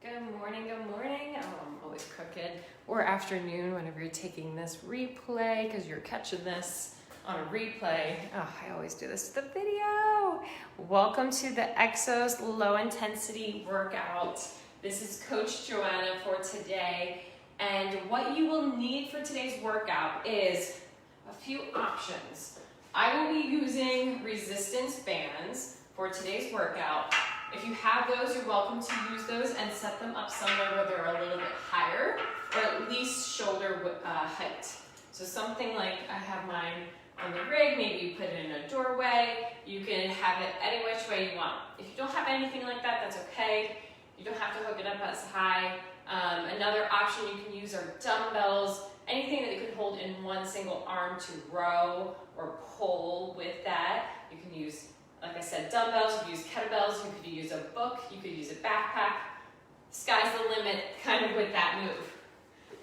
Good morning, good morning. Oh, I'm always crooked. Or afternoon whenever you're taking this replay, because you're catching this on a replay. Oh, I always do this to the video. Welcome to the EXOS Low Intensity workout. This is Coach Joanna for today. And what you will need for today's workout is a few options. I will be using resistance bands for today's workout. If you have those, you're welcome to use those and set them up somewhere where they're a little bit higher, or at least shoulder height. So something like I have mine on the rig, maybe you put it in a doorway. You can have it any which way you want. If you don't have anything like that, that's okay. You don't have to hook it up as high. Another option you can use are dumbbells, anything that you can hold in one single arm to row or pull with that. You can use, like I said, dumbbells, you could use kettlebells, you could use a book, you could use a backpack. Sky's the limit kind of with that move.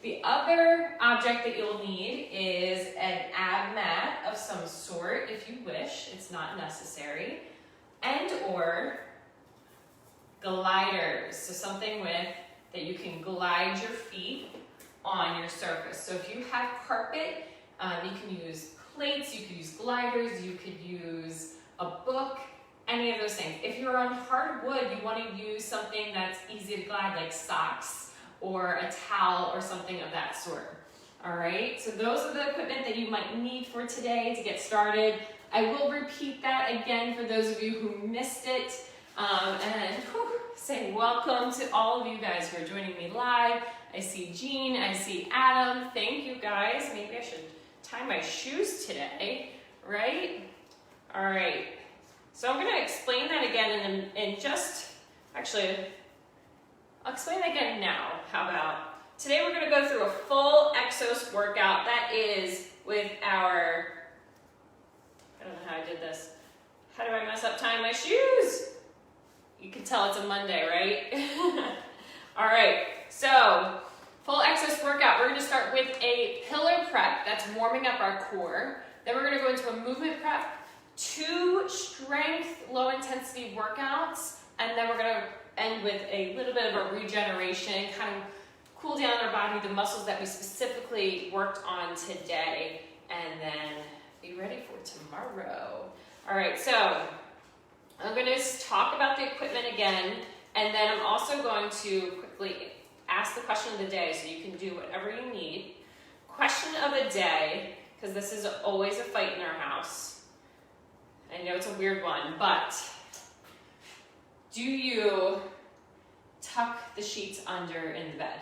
The other object that you'll need is an ab mat of some sort if you wish, it's not necessary, and or gliders, so something that you can glide your feet on your surface. So if you have carpet, you can use plates, you could use gliders, you could use a book, any of those things. If you're on hardwood, you want to use something that's easy to glide, like socks or a towel or something of that sort. All right, so those are the equipment that you might need for today to get started. I will repeat that again for those of you who missed it. Say welcome to all of you guys who are joining me live. I see Jean, I see Adam. Thank you guys. Maybe I should tie my shoes today, right? All right, so I'm going to explain that again I'll explain that again now. How about, today we're going to go through a full EXOS workout that is with our, I don't know how I did this. How do I mess up tying my shoes? You can tell it's a Monday, right? All right, so full EXOS workout. We're going to start with a pillar prep. That's warming up our core. Then we're going to go into a movement prep, 2 strength low intensity workouts, and then we're going to end with a little bit of a regeneration, kind of cool down our body, the muscles that we specifically worked on today, and then be ready for tomorrow. All right, so I'm going to talk about the equipment again, and then I'm also going to quickly ask the question of the day, so you can do whatever you need. Question of the day, because this is always a fight in our house. I know it's a weird one, but do you tuck the sheets under in the bed?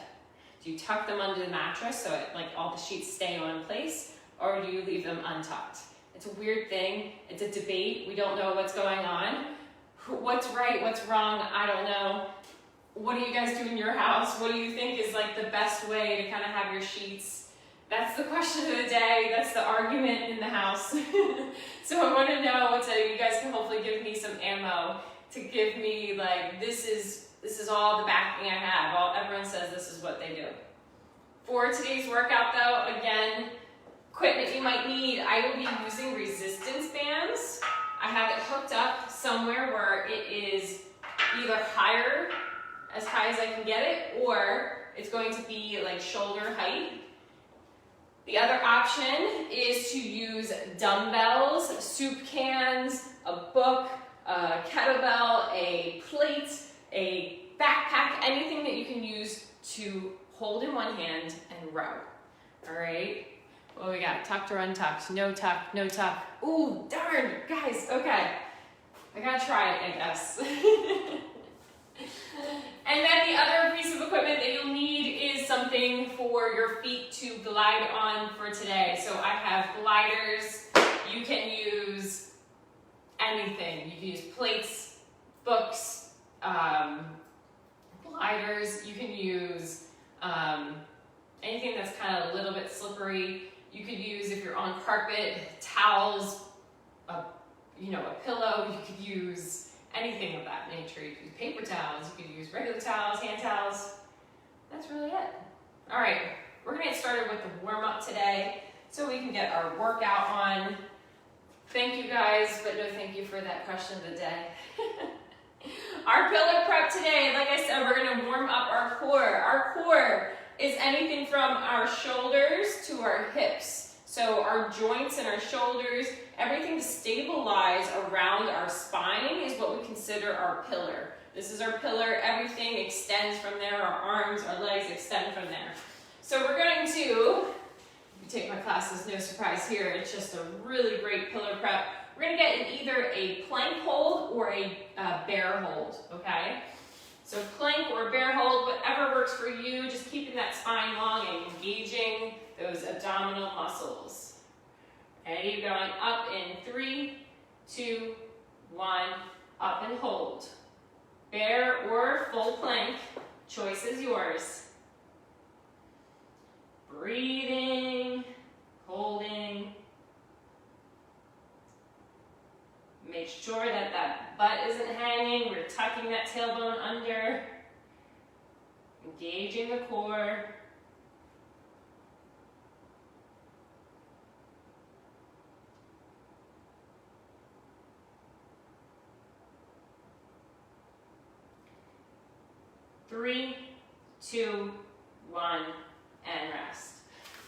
Do you tuck them under the mattress so all the sheets stay in place, or do you leave them untucked? It's a weird thing. It's a debate. We don't know what's going on. What's right, what's wrong, I don't know. What do you guys do in your house? What do you think is the best way to kind of have your sheets? That's the question of the day. That's the argument in the house. So I want to know, so you guys can hopefully give me some ammo to give me this is all the backing I have. Everyone says this is what they do. For today's workout though, again, equipment you might need, I will be using resistance bands. I have it hooked up somewhere where it is either higher, as high as I can get it, or it's going to be shoulder height. The other option is to use dumbbells, soup cans, a book, a kettlebell, a plate, a backpack, anything that you can use to hold in one hand and row. All right? What we got? Tucked or untucked? No tuck, no tuck. Ooh, darn, guys, okay. I gotta try it, I guess. And then the other piece of equipment that you'll need is something for your feet to glide on for today. So I have gliders. You can use anything. You can use plates, books, gliders. You can use anything that's kind of a little bit slippery. You could use, if you're on carpet, towels, a pillow. You could use anything of that nature. You could use paper towels, you could use regular towels, hand towels. That's really it. All right, we're gonna get started with the warm up today so we can get our workout on. Thank you guys, but no thank you for that question of the day. Our pillar prep today, like I said, we're gonna warm up our core. Our core is anything from our shoulders to our hips. So our joints and our shoulders, everything to stabilize around our spine is what we consider our pillar. This is our pillar. Everything extends from there. Our arms, our legs extend from there. So we're going to, if you take my classes, no surprise here, it's just a really great pillar prep. We're going to get in either a plank hold or a bear hold, okay? So plank or bear hold, whatever works for you, just keeping that spine long and engaging those abdominal muscles. Okay, you're going up in 3, 2, 1, up and hold. Bear or full plank, choice is yours. Breathing, holding. Make sure that that butt isn't hanging. We're tucking that tailbone under. Engaging the core. Three, 2, 1, and rest.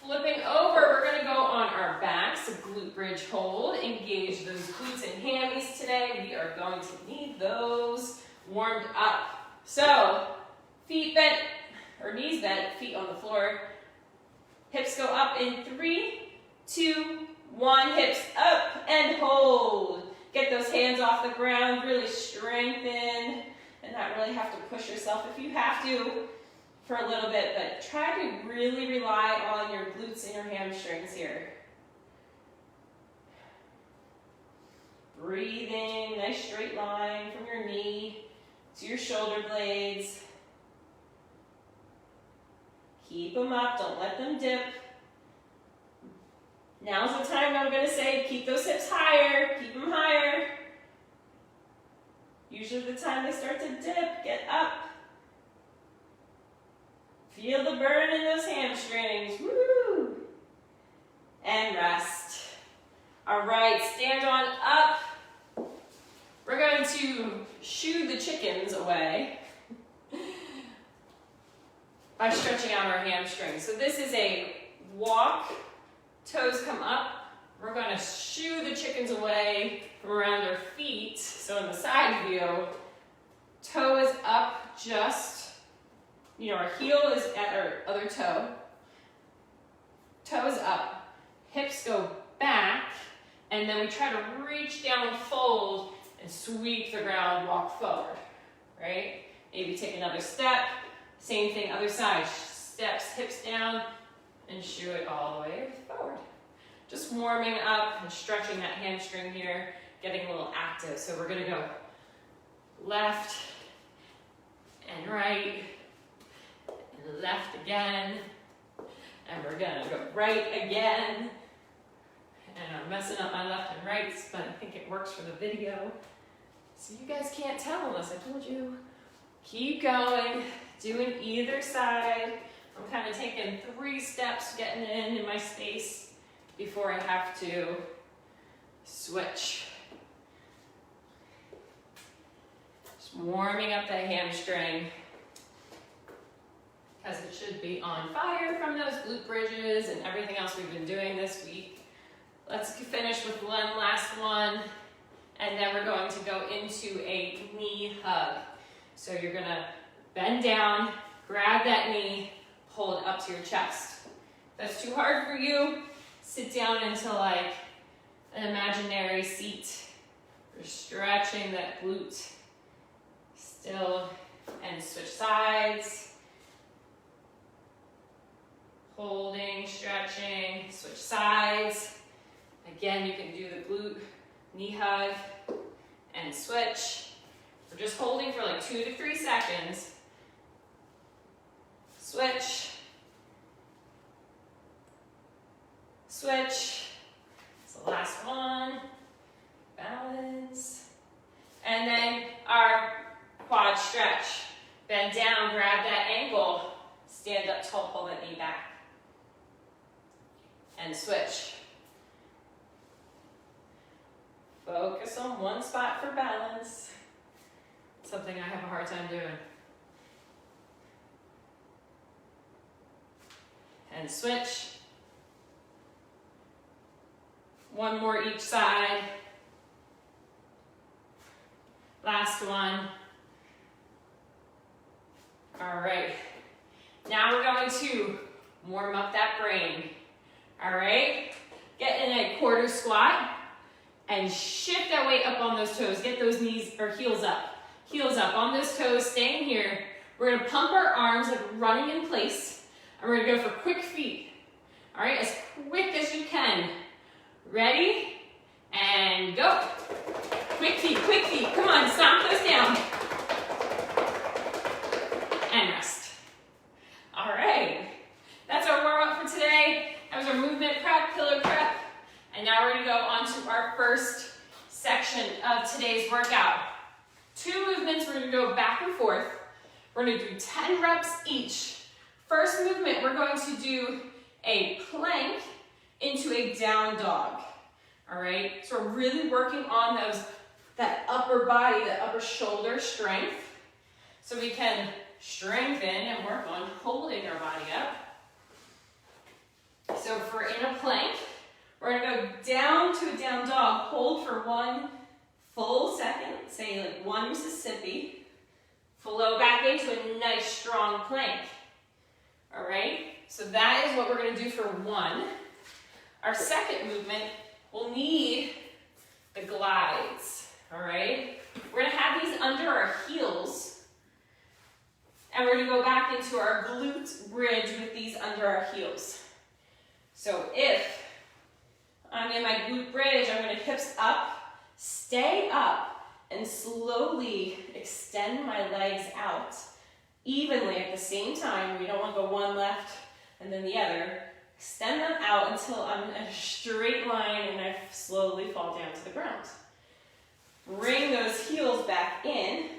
Flipping over, we're going to go on our backs, a glute bridge hold. Engage those glutes and hammies today. We are going to need those warmed up. So, feet bent, or knees bent, feet on the floor. Hips go up in 3, 2, 1. Hips up and hold. Get those hands off the ground, really strengthen, and not really have to push yourself if you have to for a little bit, but try to really rely on your glutes and your hamstrings here. Breathing, nice straight line from your knee to your shoulder blades. Keep them up, don't let them dip. Now's the time I'm going to say keep those hips higher, keep them higher. Usually the time they start to dip, get up. Feel the burn in those hamstrings. Woo! And rest. All right, stand on up. We're going to shoo the chickens away by stretching out our hamstrings. So this is a walk, toes come up. We're going to shoo the chickens away from around their feet. So in the side view, toe is up just, our heel is at our other toe. Toes up, hips go back, and then we try to reach down, fold, and sweep the ground, walk forward, right? Maybe take another step. Same thing, other side. Steps, hips down, and shoo it all the way forward. Just warming up and stretching that hamstring here, getting a little active. So we're gonna go left and right, and left again, and we're gonna go right again. And I'm messing up my left and rights, but I think it works for the video. So you guys can't tell unless I told you. Keep going, doing either side. I'm kind of taking 3 steps, getting in my space before I have to switch. Just warming up that hamstring because it should be on fire from those glute bridges and everything else we've been doing this week. Let's finish with one last one, and then we're going to go into a knee hug. So you're gonna bend down, grab that knee, hold it up to your chest. If that's too hard for you, sit down into like an imaginary seat. We're stretching that glute still, and switch sides. Holding, stretching, switch sides. Again, you can do the glute knee hug and switch. We're just holding for like 2 to 3 seconds. Switch. Switch. It's the last one. Balance. And then our quad stretch. Bend down, grab that ankle. Stand up tall, pull that knee back. And switch. Focus on one spot for balance. Something I have a hard time doing. and switch. One more each side. Last one. All right. Now we're going to warm up that brain. All right. Get in a quarter squat and shift that weight up on those toes. Get those knees or heels up. Heels up on those toes, staying here. We're gonna pump our arms like running in place. And we're gonna go for quick feet. All right, as quick as you can. Ready? And go. Quick feet, come on, stomp those down. And rest. All right, that's our warm up for today. That was our movement prep, pillar prep. And now we're gonna go on to our first section of today's workout. 2 movements, we're gonna go back and forth. We're gonna do 10 reps each. First movement, we're going to do a plank into a down dog. All right, so we're really working on that upper body, that upper shoulder strength, so we can strengthen and work on holding our body up. So if we're in a plank, we're gonna go down to a down dog, hold for 1 full second, say like 1 Mississippi, flow back into a nice strong plank. All right, so that is what we're gonna do for 1. Our second movement, we'll need the glides, all right? We're gonna have these under our heels, and we're gonna go back into our glute bridge with these under our heels. So if I'm in my glute bridge, I'm gonna hips up, stay up, and slowly extend my legs out evenly at the same time. We don't want to go one left and then the other. Extend them out until I'm in a straight line and I slowly fall down to the ground. Bring those heels back in,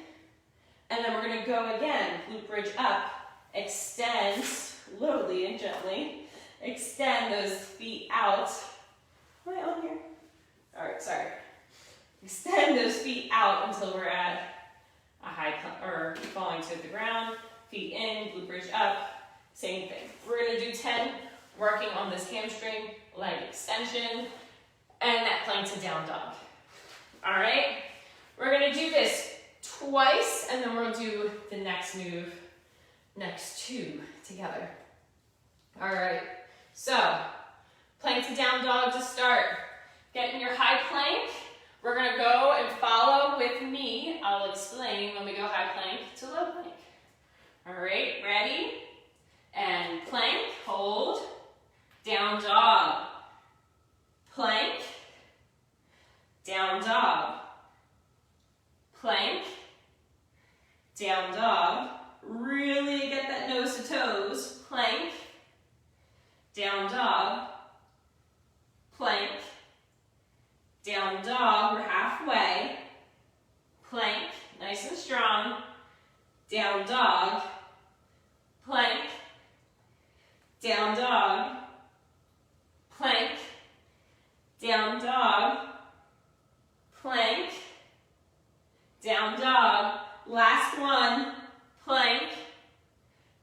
and then we're gonna go again, glute bridge up, extend slowly and gently, extend those feet out. Am I on here? All right, sorry. Extend those feet out until we're at a high, or falling to the ground. Feet in, glute bridge up, same thing. We're gonna do 10, working on this hamstring, leg extension, and that plank to down dog. All right, we're gonna do this twice, and then we'll do the next move, next 2 together. All right, so plank to down dog to start. Get in your high plank. We're gonna go and follow with me. I'll explain when we go high plank to low plank. All right, ready? And plank, hold, down dog, plank, down dog, plank, down dog. Really get that nose to toes. Plank, down dog, plank, down dog. We're halfway. Plank, nice and strong. Down dog, plank, down dog, plank, down dog, plank, down dog. Last one, plank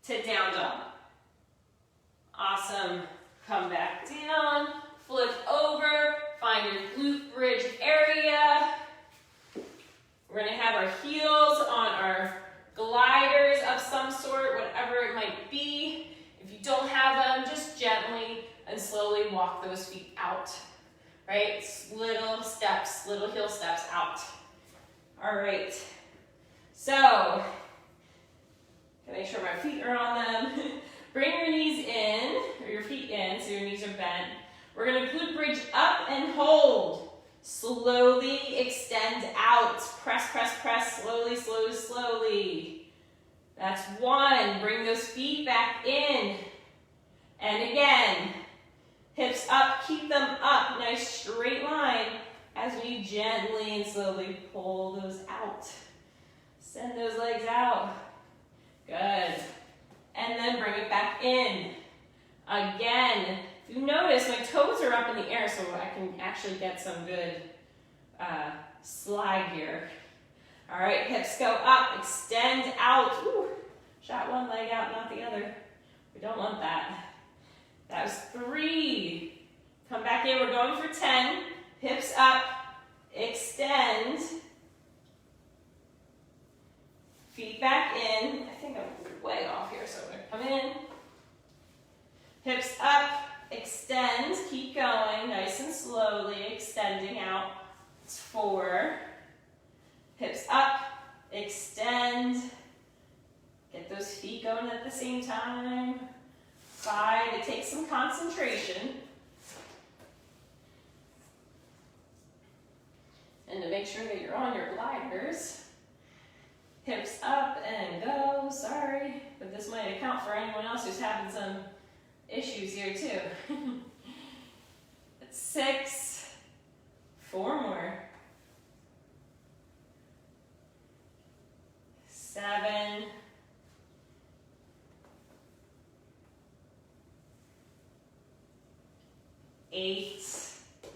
to down dog. Awesome. Come back down, flip over, find your glute bridge area. We're gonna have our heels on our gliders of some sort, whatever it might be. If you don't have them, just gently and slowly walk those feet out, right? Little steps, little heel steps out. All right, so make sure my feet are on them. Bring your knees in, or your feet in, so your knees are bent. We're gonna glute bridge up and hold. Slowly extend out. Press, press, press, slowly, slowly, slowly. That's 1. Bring those feet back in. And again, hips up, keep them up. Nice straight line as we gently and slowly pull those out. Send those legs out. Good. And then bring it back in. Again, if you notice, my toes are up in the air, so I can actually get some good slide here. All right, hips go up, extend out. Ooh, shot one leg out, not the other. We don't want that. That was 3. Come back in, we're going for 10. Hips up, extend. Feet back in. I think I'm way off here, so I'm gonna come in. Hips up, extend, keep going, nice and slowly, extending out. It's 4. Hips up, extend. Get those feet going at the same time. 5, it takes some concentration. And to make sure that you're on your gliders, hips up and go, sorry, but this might account for anyone else who's having some issues here too. That's 6, 4 more. 7, 8,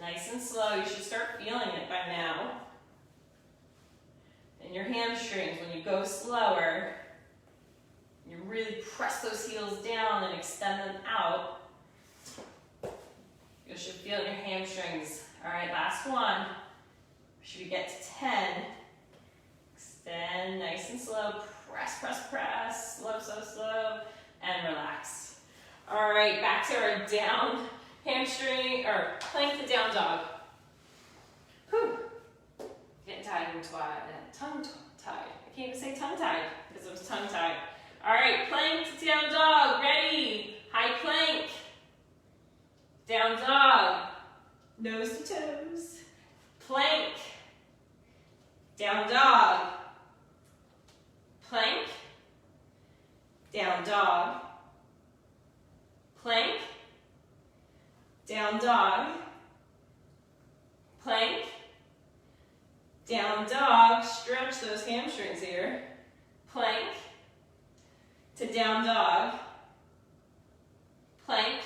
nice and slow. You should start feeling it by now. And your hamstrings, when you go slower, you really press those heels down and extend them out. You should feel your hamstrings. All right, last one. Should we get to 10? Extend, nice and slow. Press, press, press. Slow, slow, slow. And relax. All right, back to our down hamstring, or plank to down dog. Whew. Getting tied and tongue-tied. I can't even say tongue-tied because I was tongue-tied. All right, plank to down dog. Ready? High plank. Down dog. Nose to toes. Plank. Down dog. Plank. Down dog. Plank. Down dog. Plank. Down dog. Stretch those hamstrings here. Plank. To down dog. Plank.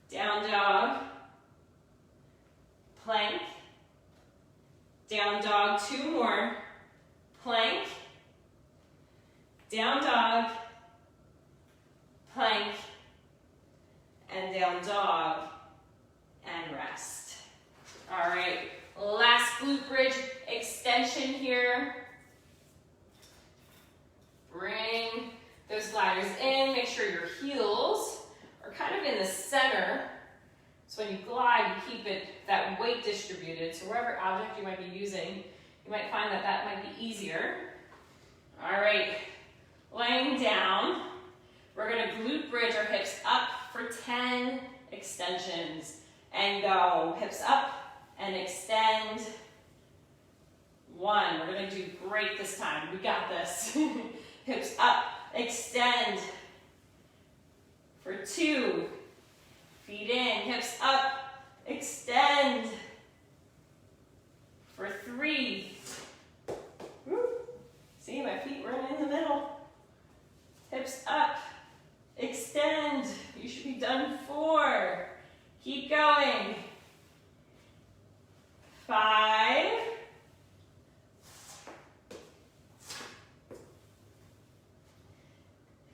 Down dog. Plank. Down dog. 2 more. Plank. Down dog. Plank. And down dog. And rest. All right. Last glute bridge extension here. Bring those gliders in. Make sure your heels are kind of in the center. So when you glide, you keep that weight distributed. So wherever object you might be using, you might find that might be easier. All right. Laying down. We're going to glute bridge our hips up for 10 extensions. And go. Hips up and extend. 1. We're going to do great this time. We got this. Hips up, extend. For 2. Feet in, hips up, extend. For 3. Woo. See, my feet right in the middle. Hips up, extend. You should be done. 4. Keep going. 5.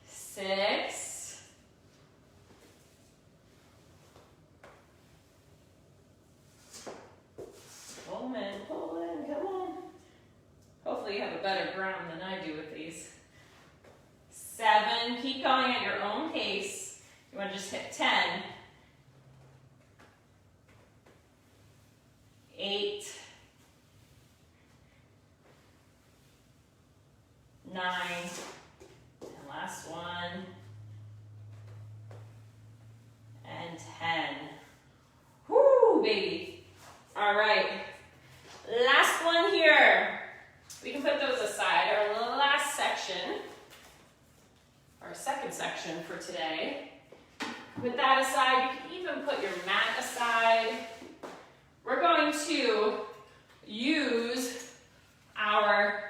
6. pull in, come on. Hopefully you have a better ground than I do with these. 7, keep going at your own pace. You want to just hit 10. 8. 9. And last one. And 10. Whoo, baby. All right. Last one here. We can put those aside. Our last section, our second section for today. Put that aside. You can even put your mat aside. We're going to use our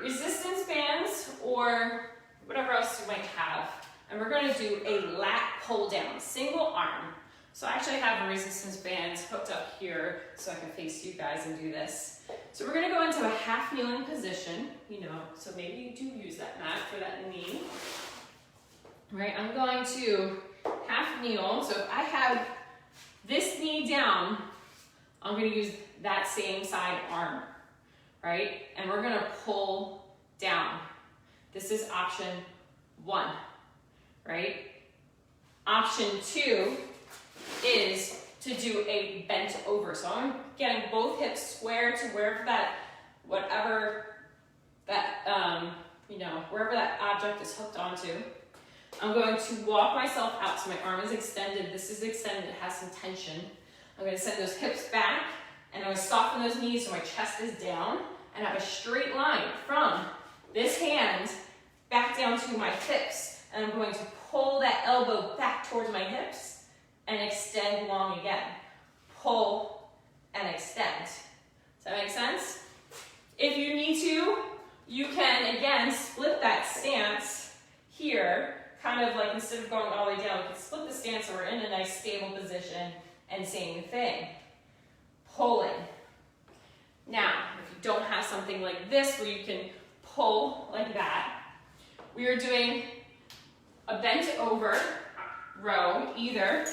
resistance bands or whatever else you might have. And we're going to do a lat pull down, single arm. So I actually have a resistance band hooked up here so I can face you guys and do this. So we're going to go into a half kneeling position, so maybe you do use that mat for that knee. All right, I'm going to kneel. So if I have this knee down, I'm gonna use that same side arm, right? And we're gonna pull down. This is option 1, right? Option 2 is to do a bent over. So I'm getting both hips square to wherever that, whatever that, wherever that object is hooked onto. I'm going to walk myself out so my arm is extended. This is extended, it has some tension. I'm going to send those hips back, and I'm going to soften those knees so my chest is down, and have a straight line from this hand back down to my hips. And I'm going to pull that elbow back towards my hips and extend long again. Pull and extend. Does that make sense? If you need to, you can, again, split that stance here, kind of like instead of going all the way down, we can split the stance so we're in a nice stable position, and same thing. Pulling. Now, if you don't have something like this where you can pull like that, we are doing a bent over row, either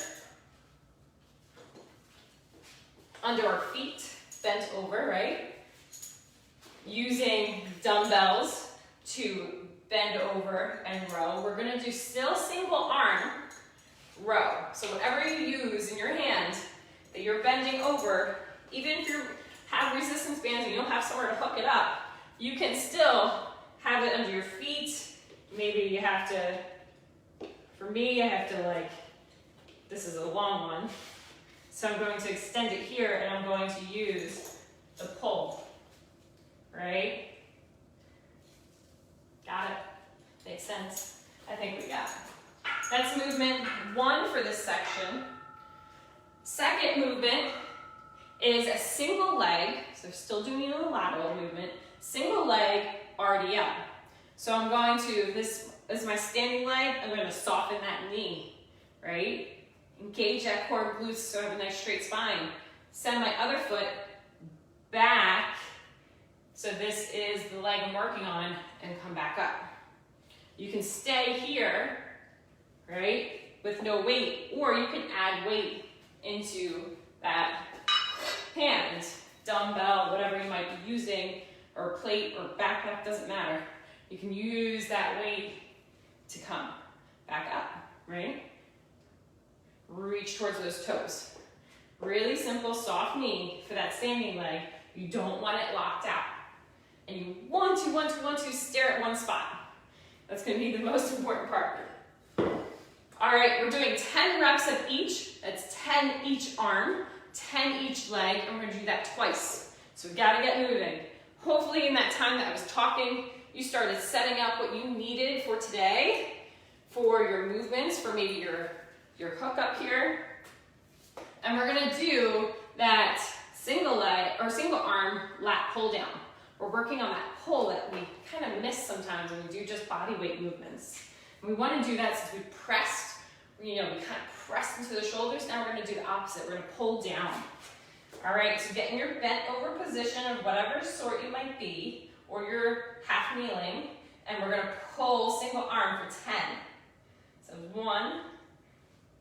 under our feet, bent over, right? Using dumbbells to bend over and row. We're gonna do still single arm row. So whatever you use in your hand that you're bending over, even if you have resistance bands and you don't have somewhere to hook it up, you can still have it under your feet. Maybe you have to, for me, I have to this is a long one. So I'm going to extend it here and I'm going to use the pull, right? Got it? Makes sense? I think we got it. That's movement 1 for this section. Second movement is a single leg, so still doing a lateral movement, single leg RDL. So I'm going to, this is my standing leg, I'm going to soften that knee, right? Engage that core glutes so I have a nice straight spine. Send my other foot back, so this is the leg I'm working on, and come back up. You can stay here, right, with no weight, or you can add weight into that hand, dumbbell, whatever you might be using, or plate or backpack, doesn't matter. You can use that weight to come back up, right? Reach towards those toes. Really simple, soft knee for that standing leg. You don't want it locked out. And you want to stare at one spot. That's going to be the most important part. All right, we're doing 10 reps of each. That's 10 each arm, 10 each leg, and we're going to do that twice. So we've got to get moving. Hopefully in that time that I was talking, you started setting up what you needed for today, for your movements, for maybe your hook up here. And we're going to do that single leg or single arm lat pull down. We're working on that pull that we kind of miss sometimes when we do just body weight movements. And we want to do that since we pressed, we kind of pressed into the shoulders. Now we're going to do the opposite. We're going to pull down. All right, so get in your bent over position of whatever sort you might be, or you're half kneeling, and we're going to pull single arm for 10. So 1,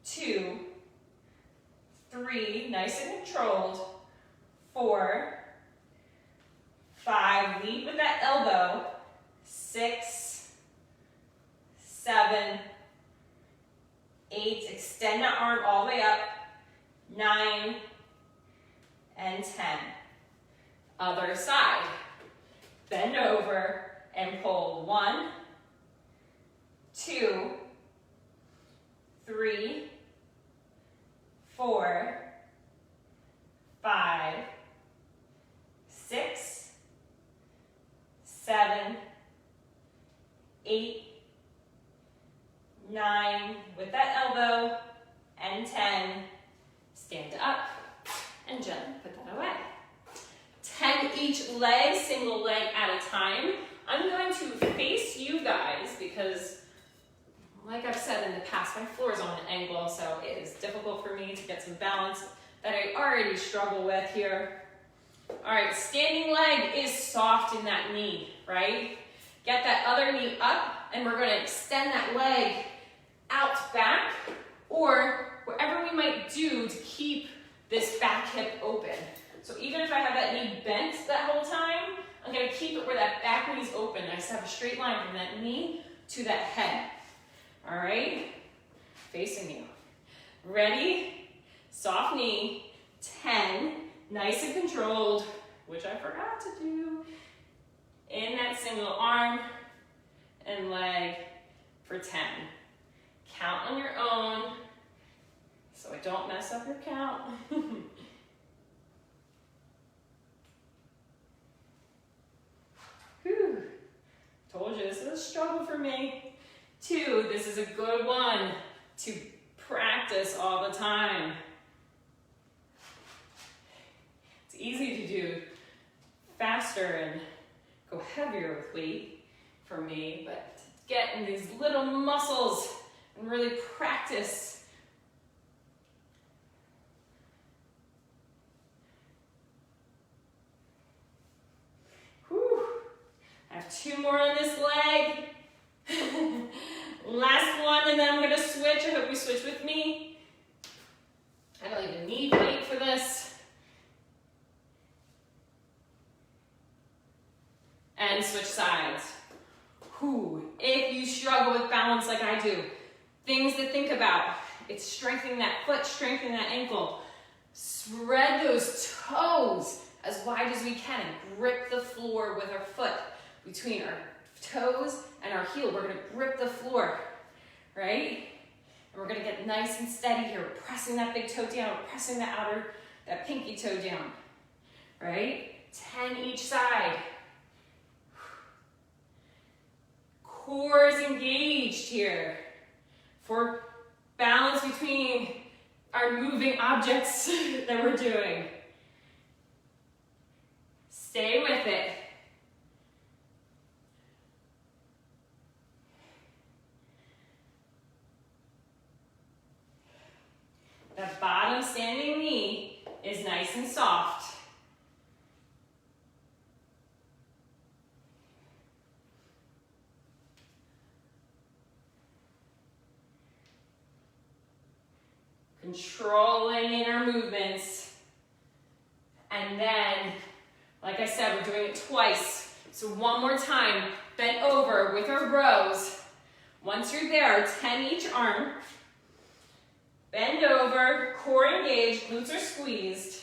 2, 3, nice and controlled, 4, 5, lead with that elbow, 6, 7, 8, extend that arm all the way up, 9, and 10. Other side. Bend over and pull 1, 2, 3, 4, 5, 6, 7, 8, 9, with that elbow, and 10. Stand up and gently put that away. 10 each leg, single leg at a time. I'm going to face you guys because, like I've said in the past, my floor is on an angle, so it is difficult for me to get some balance that I already struggle with here. All right, standing leg is soft in that knee, right? Get that other knee up, and we're going to extend that leg out back or whatever we might do to keep this back hip open. So even if I have that knee bent that whole time, I'm gonna keep it where that back knee's open. I just have a straight line from that knee to that head. All right, facing you. Ready? Soft knee, 10, nice and controlled, which I forgot to do. In that single arm and leg for 10. Count on your own, so I don't mess up your count. Whew. Told you this is a struggle for me. 2, this is a good one to practice all the time. It's easy to do faster and go heavier with weight for me, but to get in these little muscles and really practice. Whew. I have 2 more on this leg. Last one, and then I'm gonna switch. I hope you switch with me. I don't even need weight for this. And switch sides. Whew. If you struggle with balance like I do, things to think about. It's strengthening that foot, strengthening that ankle. Spread those toes as wide as we can and grip the floor with our foot. Between our toes and our heel, we're gonna grip the floor, right? And we're gonna get nice and steady here. We're pressing that big toe down, we're pressing that pinky toe down, right? 10 each side. Core is engaged here for balance between our moving objects that we're doing. Stay with it. That bottom standing knee is nice and soft. Controlling in our movements. And then, like I said, we're doing it twice. So one more time, bent over with our rows. Once you're there, 10 each arm. Bend over, core engaged, glutes are squeezed.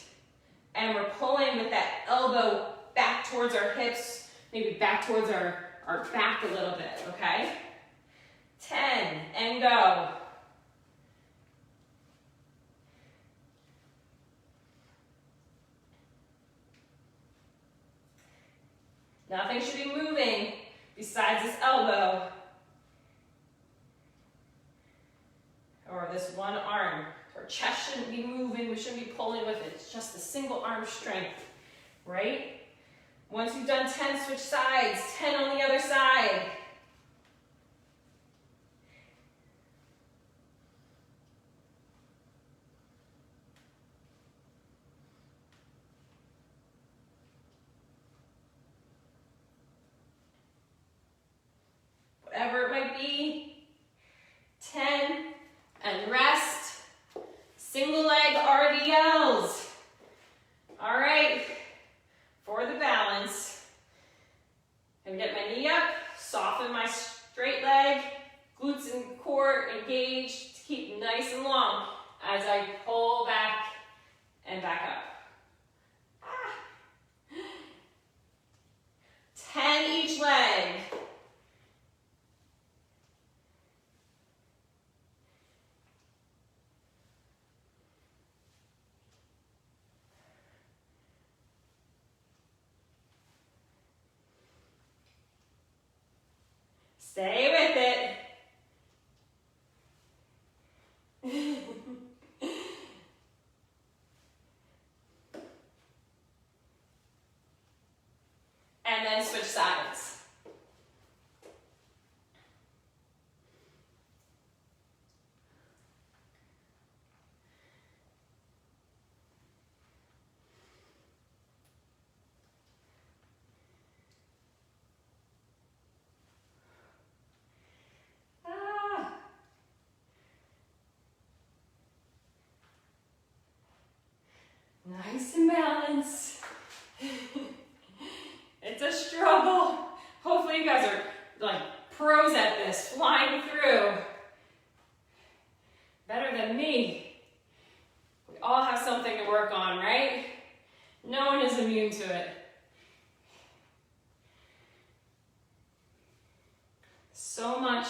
And we're pulling with that elbow back towards our hips, maybe back towards our back a little bit, okay? 10, and go. Nothing should be moving besides this elbow or this one arm. Our chest shouldn't be moving, we shouldn't be pulling with it. It's just a single arm strength, right? Once you've done 10, switch sides, 10 on the other side. Whatever it might be, 10, and rest. Single leg RDLs. All right, for the balance. I'm gonna get my knee up, soften my straight leg, glutes and core engaged to keep nice and long as I pull back and back up. 10 each leg. Stay with it. And then switch sides. Nice and balanced. It's a struggle. Hopefully you guys are like pros at this, flying through. Better than me. We all have something to work on, right? No one is immune to it. So much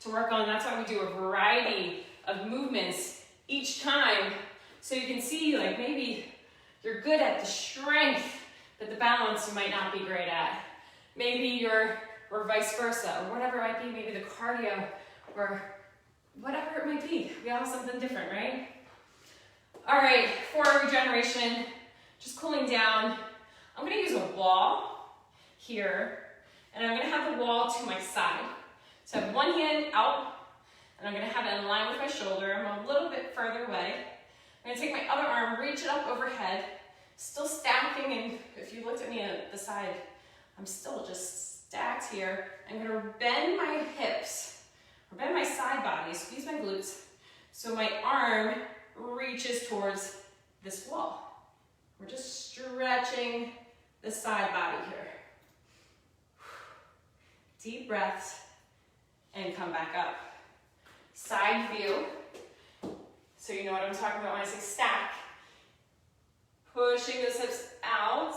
to work on. That's why we do a variety of movements each time. So you can see, like, maybe you're good at the strength, but the balance you might not be great at. Maybe or vice versa, or whatever it might be, maybe the cardio, or whatever it might be. We all have something different, right? All right, for our regeneration, just cooling down, I'm gonna use a wall here, and I'm gonna have the wall to my side. So I have one hand out, and I'm gonna have it in line with my shoulder. I'm a little bit further away. I'm gonna take my other arm, reach it up overhead, still stacking, and if you looked at me at the side, I'm still just stacked here. I'm gonna bend my hips, or bend my side body, squeeze my glutes, so my arm reaches towards this wall. We're just stretching the side body here. Deep breaths, and come back up. Side view, so you know what I'm talking about when I say stack. Pushing those hips out,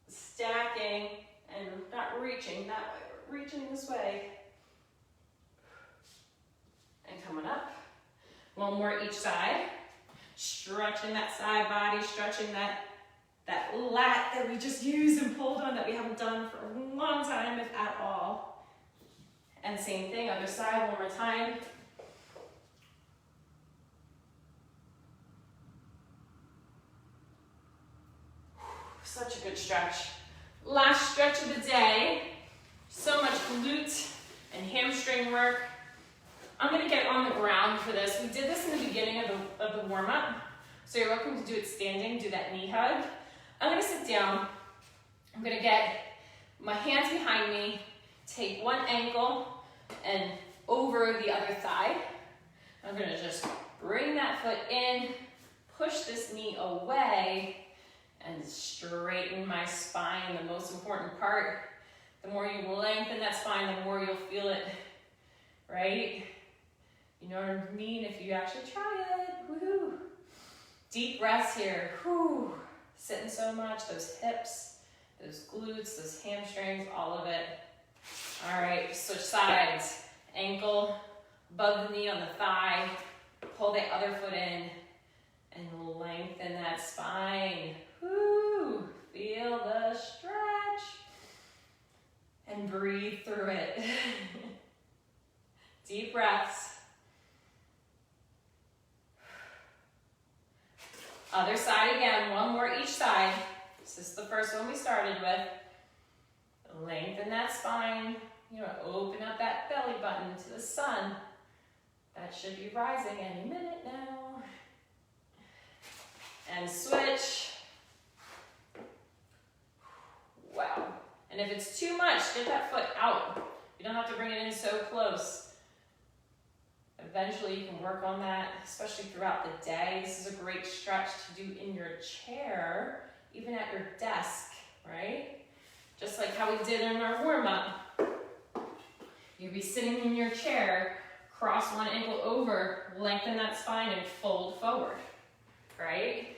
stacking, and not reaching that way, but reaching this way. And coming up. One more each side. Stretching that side body, stretching that lat that we just used and pulled on that we haven't done for a long time, if at all. And same thing, other side, one more time. Such a good stretch. Last stretch of the day. So much glute and hamstring work. I'm gonna get on the ground for this. We did this in the beginning of the warm-up, so you're welcome to do it standing, do that knee hug. I'm gonna sit down. I'm gonna get my hands behind me, take one ankle and over the other thigh. I'm gonna just bring that foot in, push this knee away, and straighten my spine, the most important part. The more you lengthen that spine, the more you'll feel it, right? You know what I mean? If you actually try it, woohoo. Deep breaths here, whew. Sitting so much, those hips, those glutes, those hamstrings, all of it. All right, switch sides. Ankle above the knee on the thigh. Pull the other foot in and lengthen that spine. Woo! Feel the stretch. And breathe through it. Deep breaths. Other side again, one more each side. This is the first one we started with. Lengthen that spine. You know, open up that belly button to the sun. That should be rising any minute now. And switch. Wow. And if it's too much, get that foot out. You don't have to bring it in so close. Eventually you can work on that, especially throughout the day. This is a great stretch to do in your chair, even at your desk, right? Just like how we did in our warm-up. You'd be sitting in your chair, cross one ankle over, lengthen that spine, and fold forward, right?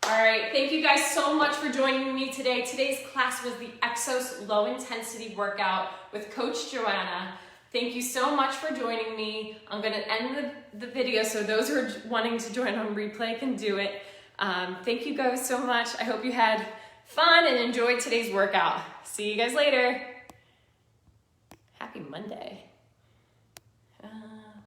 All right, thank you guys so much for joining me today. Today's class was the EXOS Low Intensity workout with Coach Joanna. Thank you so much for joining me. I'm gonna end the video so those who are wanting to join on replay can do it. Thank you guys so much. I hope you had fun and enjoyed today's workout. See you guys later. Happy Monday.